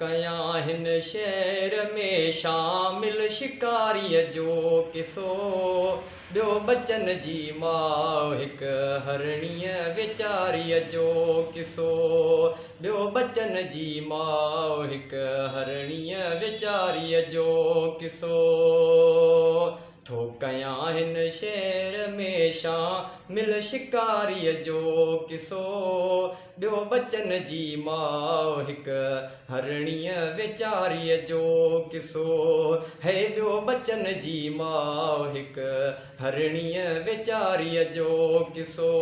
कयां हिन शहर में शामिल शिकारीअ जो किसो। ॿियो बचन जी माउ हिक हरणीअ वीचारीअ जो किसो। ॿियो बचन जी माउ हिक हरणीअ वीचारीअ जो किसो। कयां हिन शहर में शामिल शिकारीअ जो किसो। ॿियो बचन जी माउ हिक हरणीअ वीचारीअ जो किसो। है ॿियो बचन जी माउ हिक हरणीअ वीचारीअ जो किसो।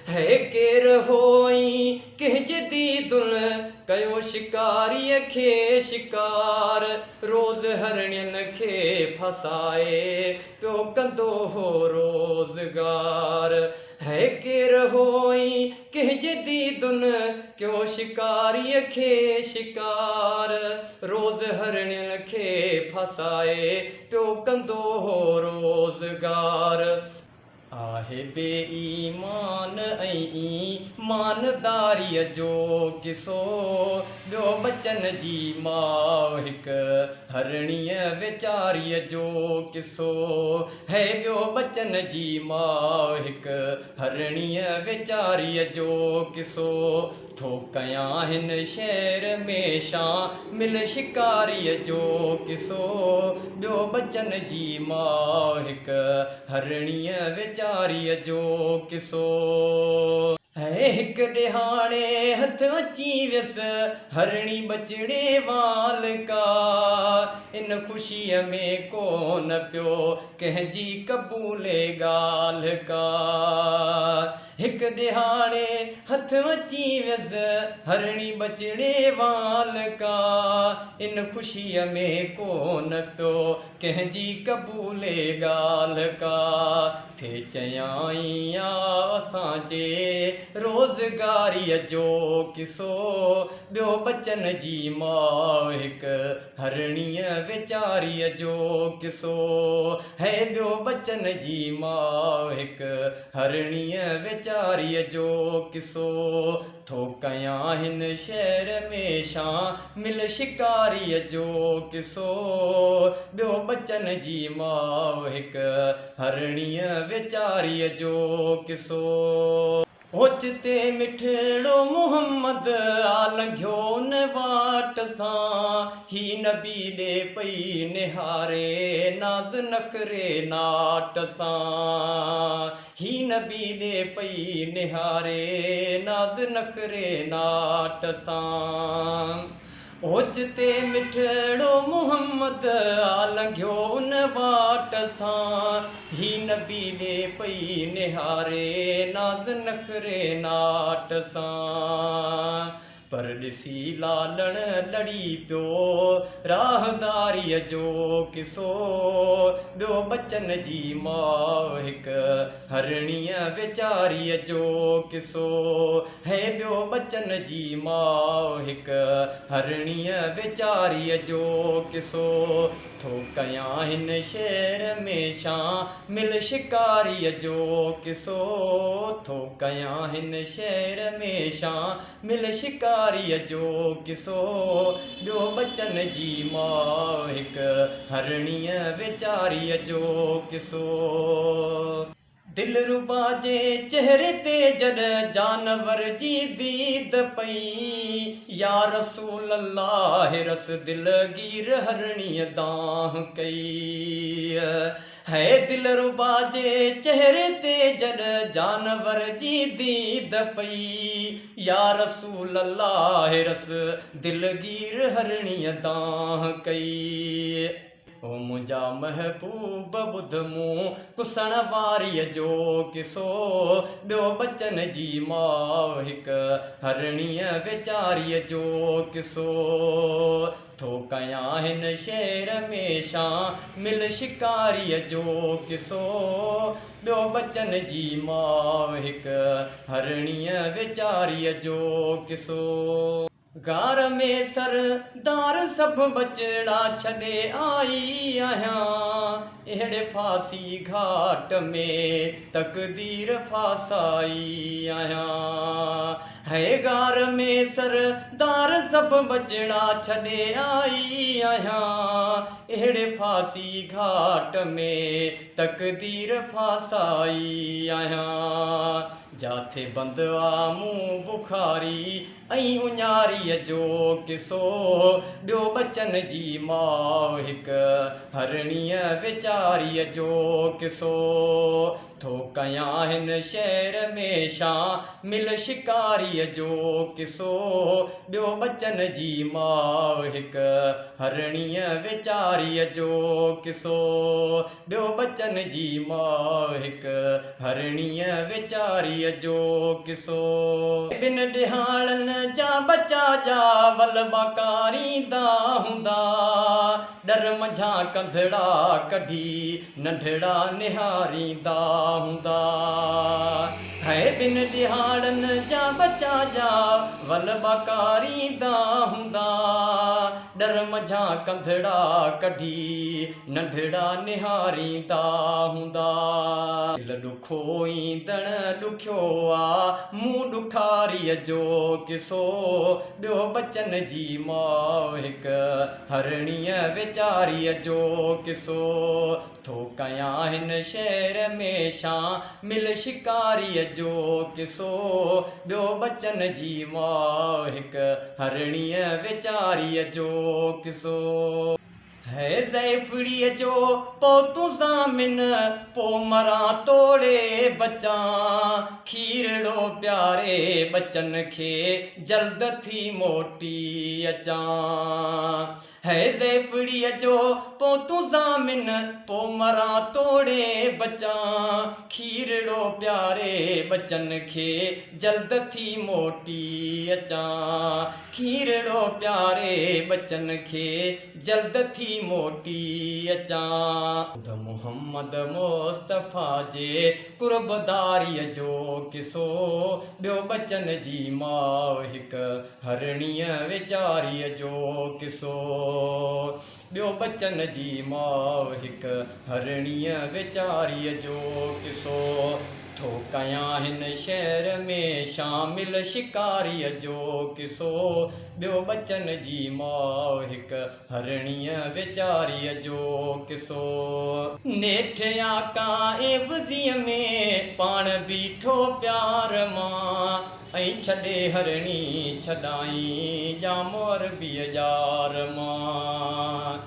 है केरु होई कंहिंजे दीदुल कयो शिकारीअ खे शिकार। रोज़ हरणियुनि खे फसाए पियो कंदो हो रोज़गार। है केरु होई कंहिंजे दीदुन कयो शिकारीअ खे शिकार। रोज़ हरणियुनि खे फसाए पियो कंदो हो रोज़गार। आहे बेईमान ऐं ईमानदारीअ जो किसो। ॿियो बचन जी माउ हिक हरणीअ वीचारीअ जो किसो। है ॿियो बचन जी माउ हिक हरणीअ वीचारीअ जो किसो। कयां हिन शहर में शामिल शिकारीअ जो किसो। ॿियो बचन जी माउ हिक हरणीअ वीचारीअ जो किसो। है हिक ॾिहाणे हथ अची वियसि हरणी बचड़े वाल का। इन ख़ुशीअ में कोन पियो कंहिंजी क़बूले ॻाल्हि का। हिक ॾिहाणे हथ अची वियसि हरणी बचड़े वाल का। इन ख़ुशीअ में कोन पियो कंहिंजी क़बूले ॻाल्हि का। थे चयाई असांजे रोज़गारीअ जो किसो। ॿियो बचन जी माउ हिक हरणीअ वीचारीअ जो किसो। है ॿियो बचन जी माउ हिक हरणीअ वीचारीअ जो किसो। कयां हिन शहर में शामिल शिकारीअ जो किसो। ॿियो बचन जी माउ हिक हरणीअ वीचारीअ जो किसो। ओचिते मिठड़ो मुहम्मद लंघियो उन वाट सां। ही नबी ॾे पई निहारे नाज़ नखरे नाट सां। ही नबी ॾे पई निहारे नाज़ नखरे नाट सां। ओचिते मिठड़ो मुहम्मद लंघियो उन वाट सां। ही नबी ॾे पई निहारे नाज़ नखरे नाट सां। पर ॾिसी लालण लड़ी पियो राहदारीअ जो किसो। ॿियो बचन जी माउ हिक हरणीअ वीचारीअ जो किसो। है ॿियो बचन जी माउ हिक हरणीअ वीचारीअ जो किसो। कयां हिन शहर में शामिल शिकारीअ जो किसो। कयां हिन शहर में शामिल शिकारीअ जो किसो। ॿियो बचन जी माउ हिक हरणीअ वीचारीअ जो किसो। दिलरुबा जे चेहरे ते जॾहिं जानवर जी दीद पई। या रसूल अल्लाह रस दिलगीर हरणीअ दाह कई। है दिलरुबा जे चेहरे ते जॾहिं जानवर जी दीद पई। या रसूल अल्लाह रस दिलगीर हरणीअ दाह कई। ओ मुंहिंजा महबूब ॿुध मूं कुसण वारीअ जो किसो। ॿियो बचन जी माउ हिक हरणीअ वीचारीअ जो किसो। कयां हिन शहर में शामिल शिकारीअ जो किसो। ॿियो बचन जी माउ हिक हरणीअ वीचारीअ जो किसो। गार में सरदार सब बचड़ा छॾे आई आहियां, अहिड़े फांसी घाट में तक़दीर फासाई आहियां। है गार में सरदार सब बचड़ा छॾे आई आहियां, अहिड़े फांसी घाट में तक़दीर फासाई आहियां। जाथे बंदवा मूं बुखारी ऐं उञारीअ जो किसो, ॿियो बचन जी माउ हिकु हरणीअ वीचारीअ जो किसो। थो कयां हिन शहर में शामिल शिकारीअ जो किसो, ॿियो बचन जी माउ हिकु हरणीअ वीचारीअ जो किसो, ॿियो बचन जी माउ हिकु हरणीअ वीचारीअ जो किसो। बिन ॾिहाड़नि जा बचा जा वल बाकारींदा हूंदा, डर मंझां कंधड़ा कढी नंढड़ा निहारींदा हूंदा। है बिन ॾिहाड़नि जा बचा जा वल बाकारींदा हूंदा, डर मंझां कंधड़ा कढी नंढड़ा निहारींदा हूंदा। दिल ॾुखो ईंदड़ ॾुखियो आ मूं ॾुखारीअ जो किसो, ॿियो बचन जी माउ हिकु हरणीअ वीचारीअ जो किसो। थो कयां हिन शहर में शामिल शिकारीअ जो किसो, ॿियो बचन जी माउ हिकु हरणीअ वीचारीअ जो किसो। है ज़ैफड़ीअ जो पोतू ज़ामिन पो मरां तोड़े बचां, खीरड़ो प्यारे बचन खे जल्द थी मोटी अचां। है ज़ैफड़ीअ जो पोतू ज़ामिन पो मरां तोड़े बचां, खीरड़ो प्यारे बचन खे जल्द थी मोटी अचां, खीरड़ो प्यारे बचन खे जल्द थी मोटी अचां। मुहम्मद मुस्तफ़ा जे कुर्बदारीअ जो किसो, ॿियो बचन जी माउ हिकु हरणीअ वीचारीअ जो किसो, ॿियो बचन जी माउ हिकु हरणीअ वीचारीअ जो किसो। थो कयां हिन शहर में शामिल शिकारीअ जो किसो, ॿियो बचन जी माउ हिकु हरणीअ वीचारीअ जो किसो। नेठ आका एवज़ीअ में पाण बीठो प्यार मां, ऐं छॾे हरणी छॾाई जाम अरबीअ जार मां।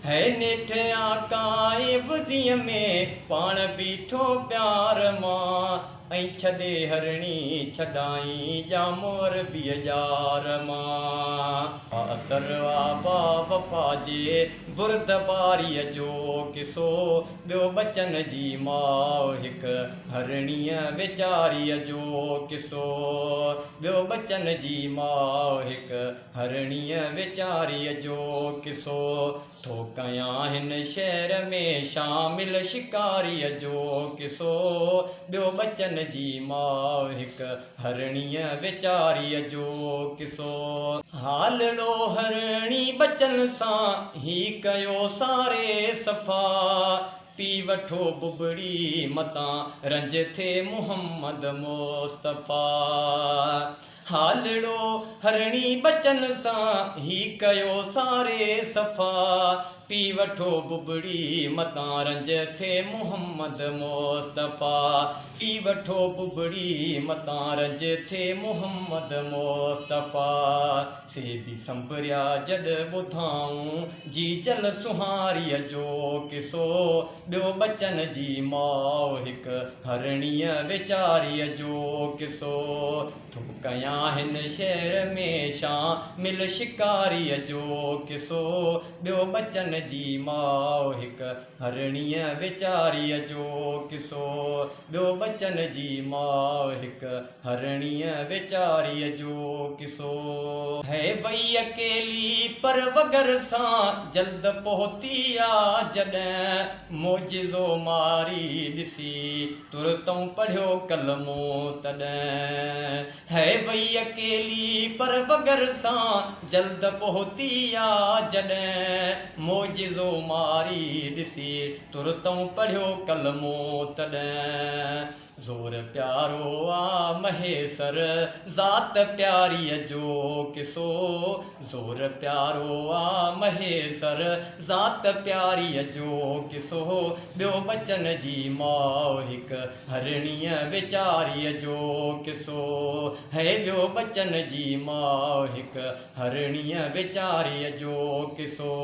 है नेठ आका एवज़ीअ में पाण बीठो प्यार मां, ऐं छॾे हरणी छॾाई जाम अरबीअ जार मां। असर आबा वफ़ा जे बुरदबारीअ जो किसो, ॿियो बचन जी माउ हिकु हरणीअ वीचारीअ जो किसो, ॿियो बचन जी माउ हिकु हरणीअ वीचारीअ जो किसो। थो कयां हिन शहर में शामिल शिकारीअ जो किसो, ॿियो बचन जी माउ हिकु हरणीअ वीचारीअ जो किसो। हालड़ो हरणी बचन सां ही कयो सारे सफ़ा, पी वठो बुबड़ी मतां रंज थे मुहम्मद मुस्तफ़ा। हालड़ो हरणी बचन सां ही कयो सारे सफ़ा, पी वठो बुबड़ी मतां रंज थे मुहम्मद मुस्तफ़ा, पी वठो बुबड़ी मतां रंज थे मुहम्मद मुस्तफ़ा। से बि संभरिया जॾ ॿुधाऊं जी जल सुहारीअ जो किसो, ॿियो बचन जी माउ हिकु हरणीअ वीचारीअ जो किसो। थो कयां हिन शहर में शामिल शिकारीअ जो किसो, ॿियो बचन जी माउ हिक हरणीअ वीचारीअ जो किसो ॿियो बचन जी माउ हिक हरणीअ वीचारीअ जो किसो है वई अकेली पर वगर सां जल्द पहुती आ जॾहिं मोजिज़ो मारी ॾिसी तुरतऊं पढ़ियो कलमो तॾहिं है वई अकेली पर वगर सां जल्द पहुती आ जॾहिं मोजिज़ो मारी ॾिसी तुरतऊं पढ़ियो कलमो तॾहिं ज़ोर प्यारो आ महेसर ज़ात प्यारीअ जो किसो ज़ोर प्यारो आ महेसर ज़ात प्यारीअ जो किसो ॿियो बचन जी माउ हिक हरणीअ वीचारीअ जो किसो है ॿियो बचन जी माउ हिक हरणीअ वीचारीअ जो किसो